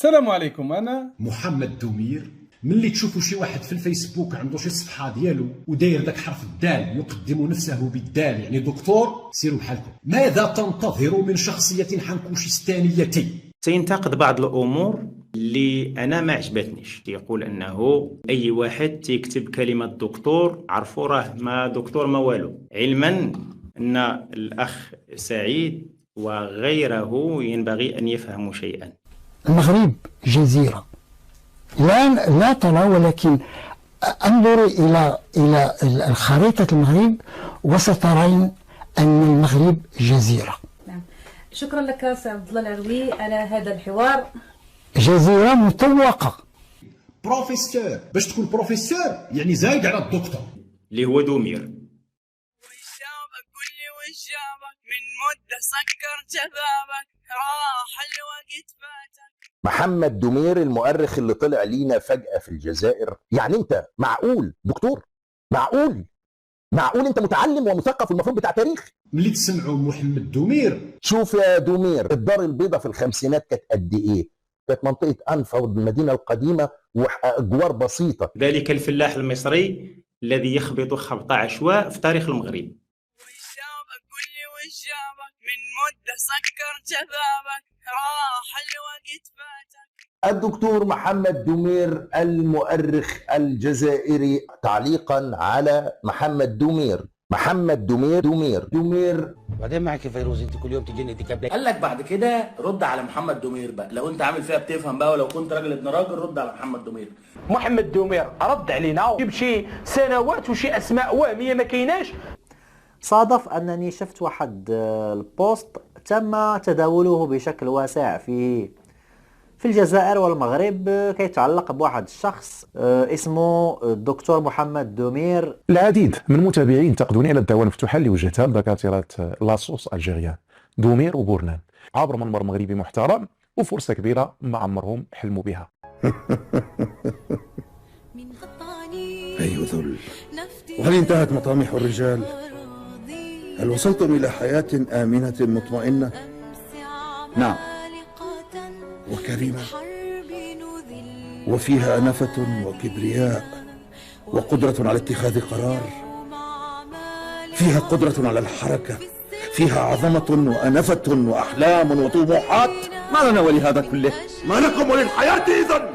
السلام عليكم. أنا محمد دومير. ملي تشوفوا شي واحد في الفيسبوك عنده شي صفحه ديالو وداير داك حرف الدال يقدم نفسه بالدال يعني دكتور، سيروا بحالكم. ماذا تنتظر من شخصيه حنكوشستانيه؟ سينتقد بعض الأمور اللي أنا ما عجبتنيش. يقول أنه أي واحد تيكتب كلمة دكتور عرفوا راه ما دكتور ما والو، علما أن الأخ سعيد وغيره ينبغي أن يفهموا شيئا. المغرب جزيرة لا ترى، ولكن انظري إلى الخريطة المغرب وسترين أن المغرب جزيرة. نعم. شكرا لك سي عبد الله العروي على هذا الحوار. جزيرة مطوقة. بروفيسور، باش تكون بروفيسور يعني زايد على الدكتور اللي هو دومير. وشابك قل لي وشابك من مدة سكر جذابك راح الوقت فاتك. محمد دومير المؤرخ اللي طلع لينا فجأة في الجزائر، يعني انت معقول دكتور؟ معقول انت متعلم ومثقف المفروض بتاع تاريخ؟ ملي تسمعوا محمد دومير. شوف يا دومير، الدار البيضاء في الخمسينات كانت قد ايه؟ كانت منطقة أنفا والمدينة القديمة وأجوار بسيطة. ذلك الفلاح المصري الذي يخبط خبط عشواء في تاريخ المغرب. وشابك قل لي وشابك من مدة سكر جذابك راح الوقت فاتك. الدكتور محمد دومير المؤرخ الجزائري، تعليقا على محمد دومير. محمد دومير بعدين معك يا فيروز، انت كل يوم تجيني تكبلي. قال لك بعد كده رد على محمد دومير بقى، لو انت عامل فيها بتفهم بقى، ولو كنت راجل ابن راجل رد على محمد دومير. محمد دومير رد علينا جيب شي سنوات وشي اسماء وهميه ما كايناش. صادف انني شفت واحد البوست تم تداوله بشكل واسع في الجزائر والمغرب، كيتعلق بواحد الشخص اسمه الدكتور محمد دومير. العديد من المتابعين انتقدوني على الدعوه المفتوحه اللي وجهتها لدكاتره لاصوص الجيريان دومير وبورنان عبر منبر مغربي محترم، وفرصه كبيره ما عمرهم حلموا بها. أي ذل، وهل انتهت مطامح الرجال؟ هل وصلتم إلى حياة آمنة مطمئنة؟ نعم، وكريمة، وفيها أنفة وكبرياء وقدرة على اتخاذ قرار، فيها قدرة على الحركة، فيها عظمة وأنفة وأحلام وطموحات. ما لنا ولهذا كله؟ ما لكم وللحياة إذن؟